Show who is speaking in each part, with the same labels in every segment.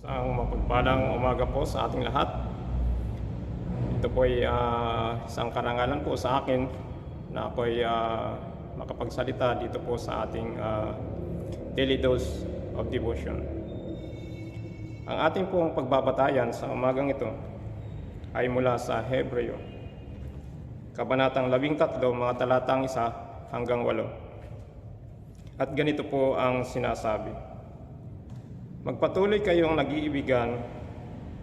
Speaker 1: Isang mapagpalang umaga po sa ating lahat. Ito po ay isang karangalan po sa akin na ako ay makapagsalita dito po sa ating daily dose of devotion. Ang ating pong pagbabatayan sa umagang ito ay mula sa Hebreo, Kabanatang 13, mga talatang 1 hanggang 8. At ganito po ang sinasabi: Magpatuloy kayong nag-iibigan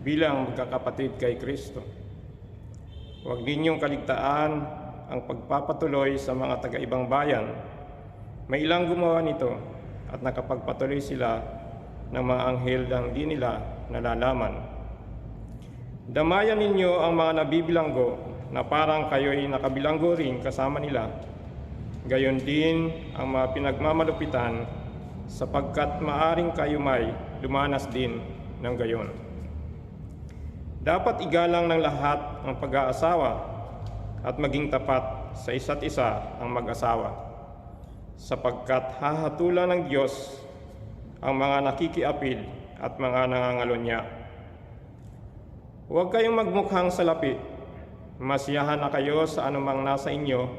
Speaker 1: bilang magkakapatid kay Kristo. Huwag ninyong kaligtaan ang pagpapatuloy sa mga taga-ibang bayan. May ilang gumawa nito at nakapagpatuloy sila ng mga anghel ng di nila nalalaman. Damayan ninyo ang mga nabibilanggo na parang kayo'y nakabilanggo rin kasama nila. Gayon din ang mga pinagmamalupitan, sapagkat maaring kayo may lumanas din ng gayon. Dapat igalang ng lahat ang pag-aasawa at maging tapat sa isa't isa ang mag-asawa, sapagkat hahatulan ng Diyos ang mga nakikiapid at mga nangangalunya. Huwag kayong magmukhang salapi, masiyahan na kayo sa anumang nasa inyo,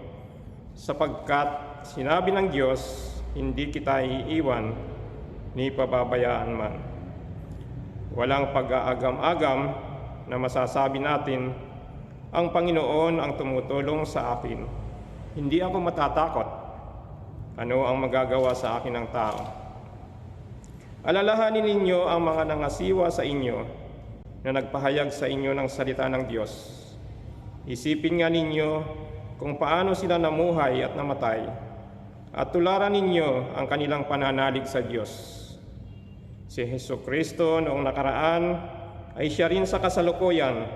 Speaker 1: sapagkat sinabi ng Diyos, hindi kita iiwan ni pababayaan man. Walang pag-aagam-agam na masasabi natin, ang Panginoon ang tumutulong sa akin. Hindi ako matatakot. Ano ang magagawa sa akin ng tao? Alalahanin ninyo ang mga nangasiwa sa inyo na nagpahayag sa inyo ng salita ng Diyos. Isipin nga ninyo kung paano sila namuhay at namatay, at tularan ninyo ang kanilang pananalig sa Diyos. Si Jesucristo noong nakaraan ay siya rin sa kasalukuyan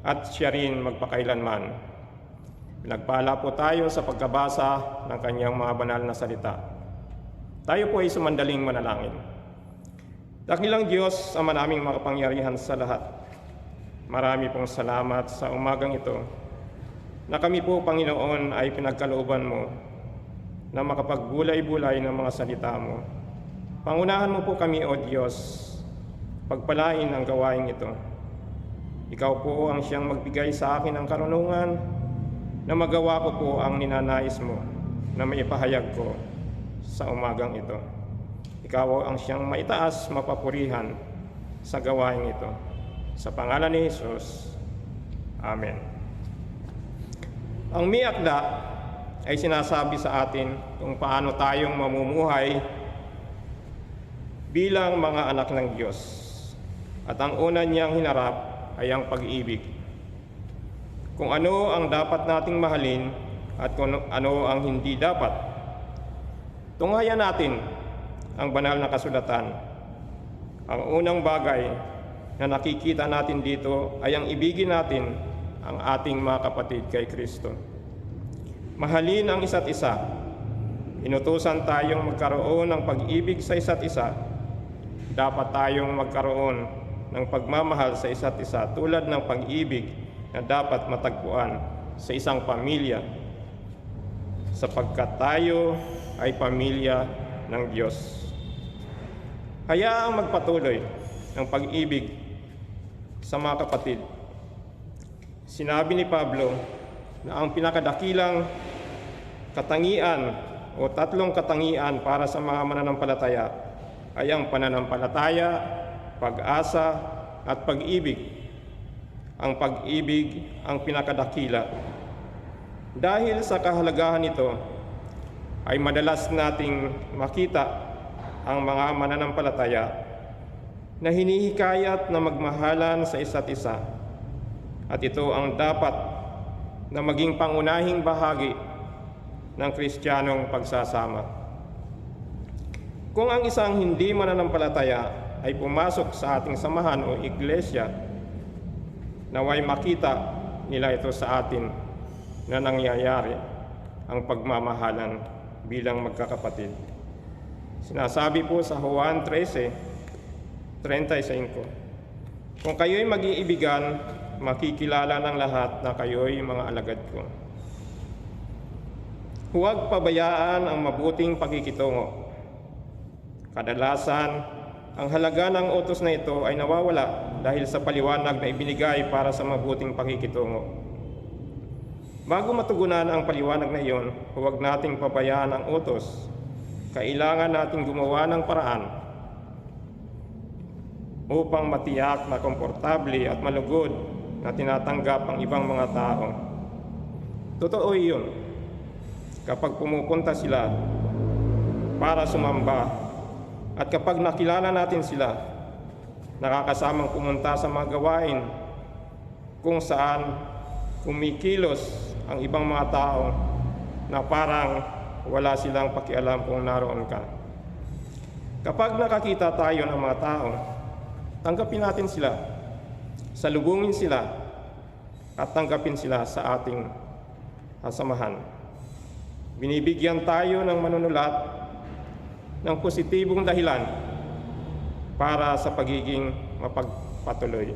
Speaker 1: at siya rin magpakailanman. Pinagpala po tayo sa pagkabasa ng kanyang mga banal na salita. Tayo po ay sumandaling manalangin. Dakilang Diyos, Ama naming makapangyarihan sa lahat, marami pong salamat sa umagang ito na kami po, Panginoon, ay pinagkalooban mo na makapagbulay-bulay ng mga salita mo. Pangunahan mo po kami, O Diyos, pagpalain ang gawain ito. Ikaw po ang siyang magbigay sa akin ng karunungan na magawa ko po ang ninanais mo na maipahayag ko sa umagang ito. Ikaw ang siyang maitaas, mapapurihan sa gawain ito. Sa pangalan ni Jesus, Amen. Ang miakda ay sinasabi sa atin kung paano tayong mamumuhay bilang mga anak ng Diyos. At ang una niyang hinarap ay ang pag-ibig. Kung ano ang dapat nating mahalin at kung ano ang hindi dapat. Tunghayan natin ang banal na kasulatan. Ang unang bagay na nakikita natin dito ay ang ibigin natin ang ating mga kapatid kay Kristo. Mahalin ang isa't isa. Inutusan tayong magkaroon ng pag-ibig sa isa't isa. Dapat tayong magkaroon ng pagmamahal sa isa't isa tulad ng pag-ibig na dapat matagpuan sa isang pamilya, sapagkat tayo ay pamilya ng Diyos. Hayaang magpatuloy ng pag-ibig sa mga kapatid. Sinabi ni Pablo na ang pinakadakilang katangian o tatlong katangian para sa mga mananampalataya ay ang pananampalataya, pag-asa at pag-ibig. Ang pag-ibig ang pinakadakila. Dahil sa kahalagahan nito ay madalas nating makita ang mga mananampalataya na hinihikayat na magmahalan sa isa't isa. At ito ang dapat na maging pangunahing bahagi ng Kristiyanong pagsasama. Kung ang isang hindi mananampalataya ay pumasok sa ating samahan o iglesia, naway makita nila ito sa atin na nangyayari ang pagmamahalan bilang magkakapatid. Sinasabi po sa Juan 13:35, kung kayo'y mag-iibigan, makikilala ng lahat na kayo'y mga alagad ko. Huwag pabayaan ang mabuting pakikitungo. Kadalasan, ang halaga ng utos na ito ay nawawala dahil sa paliwanag na ibinigay para sa mabuting pakikitungo. Bago matugunan ang paliwanag na iyon, huwag nating pabayaan ang utos. Kailangan nating gumawa ng paraan upang matiyak na komportable at malugod na tinatanggap ang ibang mga tao. Totoo iyon. Kapag pumupunta sila para sumamba at kapag nakilala natin sila, nakakasamang pumunta sa mga gawain kung saan kumikilos ang ibang mga tao na parang wala silang pakialam kung naroon ka. Kapag nakakita tayo ng mga tao, tanggapin natin sila, salubungin sila, at tanggapin sila sa ating samahan. Binibigyan tayo ng manunulat ng positibong dahilan para sa pagiging mapagpatuloy,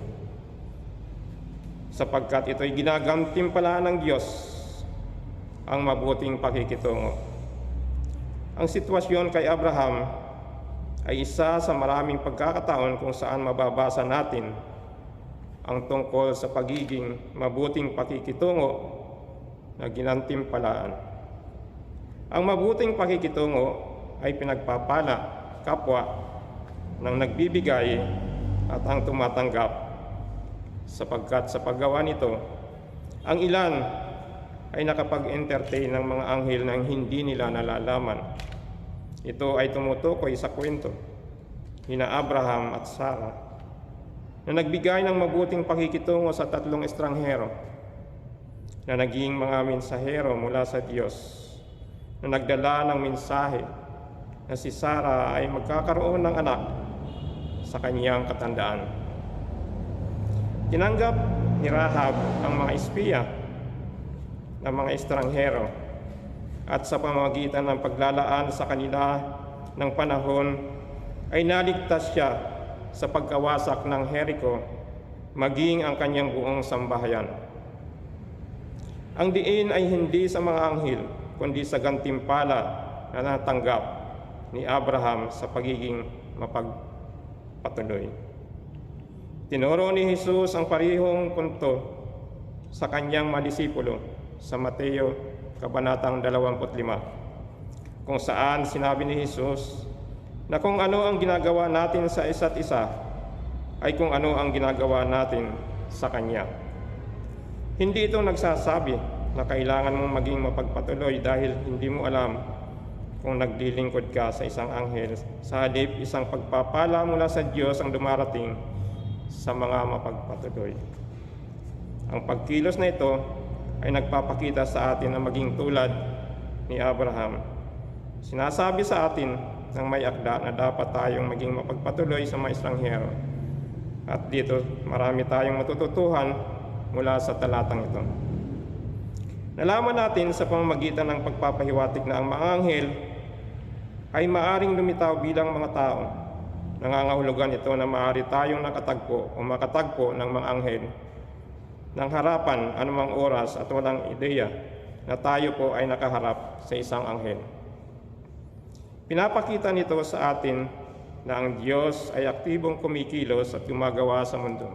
Speaker 1: sapagkat ito'y ginagantimpalaan ng Diyos ang mabuting pakikitungo. Ang sitwasyon kay Abraham ay isa sa maraming pagkakataon kung saan mababasa natin ang tungkol sa pagiging mabuting pakikitungo na ginantimpalaan. Ang mabuting pakikitungo ay pinagpapala kapwa ng nagbibigay at ang tumatanggap, sapagkat sa paggawa nito, ang ilan ay nakapag-entertain ng mga anghel na hindi nila nalalaman. Ito ay tumutukoy sa kwento nina Abraham at Sarah na nagbigay ng mabuting pakikitungo sa 3 estranghero na naging mga mensahero mula sa Diyos, na nagdala ng mensahe na si Sarah ay magkakaroon ng anak sa kanyang katandaan. Tinanggap ni Rahab ang mga espiya ng mga estranghero at sa pamamagitan ng paglalaan sa kanila ng panahon ay naligtas siya sa pagkawasak ng Jericho, maging ang kanyang buong sambahayan. Ang diin ay hindi sa mga anghel, kundi sa gantimpala na natanggap ni Abraham sa pagiging mapagpatuloy. Tinuro ni Jesus ang parehong punto sa kanyang mga disipulo sa Mateo Kabanatang 25, kung saan sinabi ni Jesus na kung ano ang ginagawa natin sa isa't isa ay kung ano ang ginagawa natin sa Kanya. Hindi ito nagsasabi na kailangan mong maging mapagpatuloy dahil hindi mo alam kung naglilingkod ka sa isang anghel. Sa halip, isang pagpapala mula sa Diyos ang dumarating sa mga mapagpatuloy. Ang pagkilos na ito ay nagpapakita sa atin na maging tulad ni Abraham. Sinasabi sa atin ng may akda na dapat tayong maging mapagpatuloy sa mga estranghero. At dito marami tayong matututuhan mula sa talatang ito. Nalaman natin sa pamamagitan ng pagpapahiwatig na ang mga anghel ay maaring lumitaw bilang mga tao. Nangangahulugan ito na maaari tayong nakatagpo o makatagpo ng mga anghel ng harapan anumang oras at walang ideya na tayo po ay nakaharap sa isang anghel. Pinapakita nito sa atin na ang Diyos ay aktibong kumikilos at gumagawa sa mundo.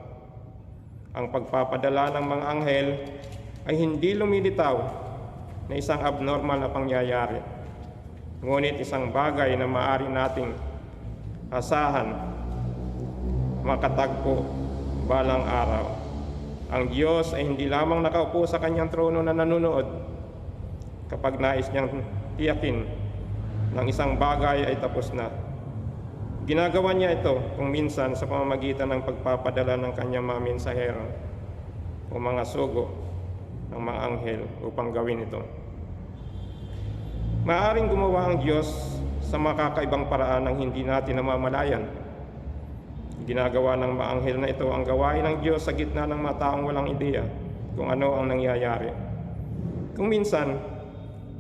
Speaker 1: Ang pagpapadala ng mga anghel ay hindi lumilitaw na isang abnormal na pangyayari, ngunit isang bagay na maaari nating asahan, makatagpo balang araw. Ang Diyos ay hindi lamang nakaupo sa kanyang trono na nanunood kapag nais niyang tiyakin ng isang bagay ay tapos na. Ginagawa niya ito kung minsan sa pamamagitan ng pagpapadala ng kanyang mga mensahero o mga sugo ng mga anghel upang gawin ito. Maaaring gumawa ang Diyos sa makakaibang paraan ng hindi natin namamalayan. Ginagawa ng mga anghel na ito ang gawain ng Diyos sa gitna ng mga taong walang ideya kung ano ang nangyayari. Kung minsan,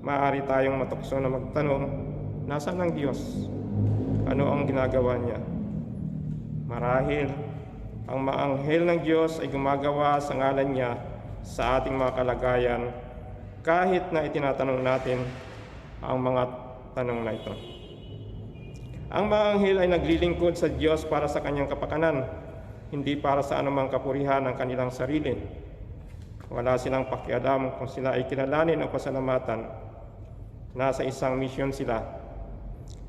Speaker 1: maaari tayong matukso na magtanong, nasaan ang Diyos? Ano ang ginagawa niya? Marahil, ang mga anghel ng Diyos ay gumagawa sa ngalan niya sa ating mga kalagayan kahit na itinatanong natin ang mga tanong na ito. Ang mga anghel ay naglilingkod sa Diyos para sa kanyang kapakanan, hindi para sa anumang kapurihan ng kanilang sarili. Wala silang pakialam kung sila ay kilalanin o pasalamatan. Nasa isang misyon sila.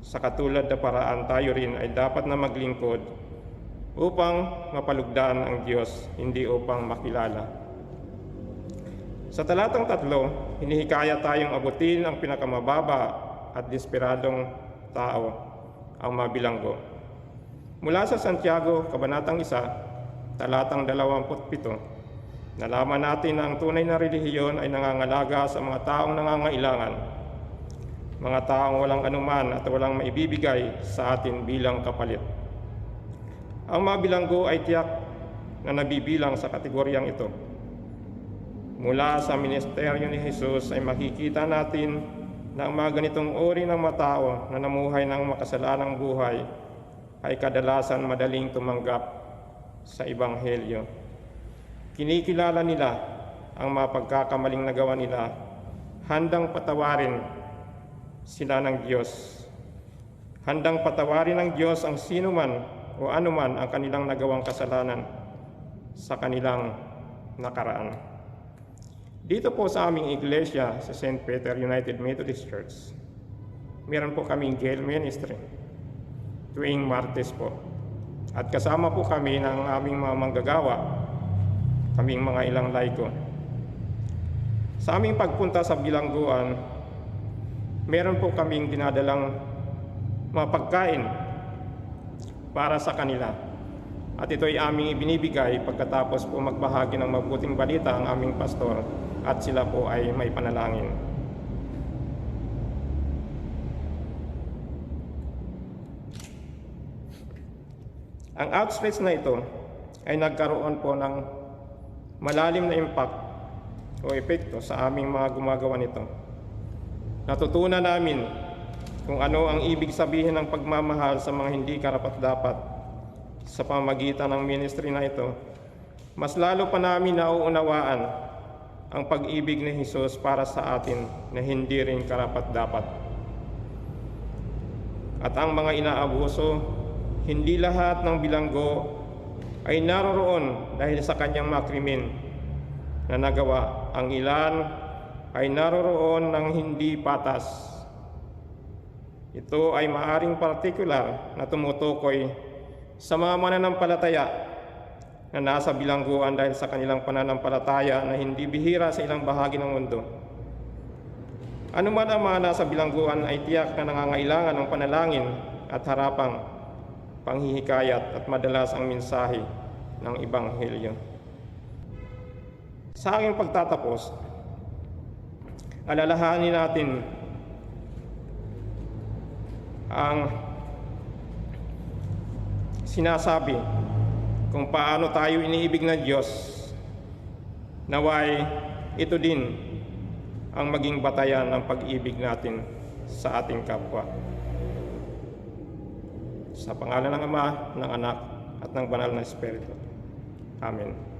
Speaker 1: Sa katulad na paraan, tayo rin ay dapat na maglingkod upang mapalugdan ang Diyos, hindi upang makilala. Sa talatang 3, hinihikaya tayong abutin ang pinakamababa at desperadong tao, ang mabilanggo. Mula sa Santiago, Kabanatang 1, talatang 27, nalaman natin na ang tunay na relihiyon ay nangangalaga sa mga taong nangangailangan, mga taong walang anuman at walang maibibigay sa atin bilang kapalit. Ang mabilanggo ay tiyak na nabibilang sa kategoryang ito. Mula sa ministeryo ni Jesus ay makikita natin na ang mga ganitong uri ng mga tao na namuhay ng makasalanang buhay ay kadalasan madaling tumanggap sa Ebanghelyo. Kinikilala nila ang mga pagkakamaling nagawa nila, handang patawarin sila ng Diyos. Handang patawarin ng Diyos ang sino man o anuman ang kanilang nagawang kasalanan sa kanilang nakaraan. Dito po sa aming iglesia sa St. Peter United Methodist Church, meron po kaming jail ministry tuwing Martes po. At kasama po kami ng aming mga manggagawa, kaming mga ilang laiko. Sa aming pagpunta sa bilangguan, meron po kaming dinadalang mga pagkain para sa kanila. At ito ay aming ibinibigay pagkatapos po magbahagi ng mabuting balita ang aming pastor at sila po ay may panalangin. Ang outstretch na ito ay nagkaroon po ng malalim na impact o epekto sa aming mga gumagawa nito. Natutunan namin kung ano ang ibig sabihin ng pagmamahal sa mga hindi karapat-dapat sa pamamagitan ng ministry na ito. Mas lalo pa namin nauunawaan ang pag-ibig ni Jesus para sa atin na hindi rin karapat-dapat. At ang mga inaabuso, hindi lahat ng bilanggo ay naroroon dahil sa kanyang mga krimen na nagawa. Ang ilan ay naroroon ng hindi patas. Ito ay maaring partikular na tumutukoy sa mga mananampalataya na nasa bilangguan dahil sa kanilang pananampalataya na hindi bihira sa ilang bahagi ng mundo. Ano man ang mga nasa bilangguan ay tiyak na nangangailangan ng panalangin at harapang panghihikayat at madalas ang mensahe ng Ebanghelyo. Sa aking pagtatapos, alalahanin natin ang sinasabi kung paano tayo iniibig ng Diyos. Naway ito din ang maging batayan ng pag-ibig natin sa ating kapwa. Sa pangalan ng Ama, ng Anak, at ng Banal na Espiritu. Amen.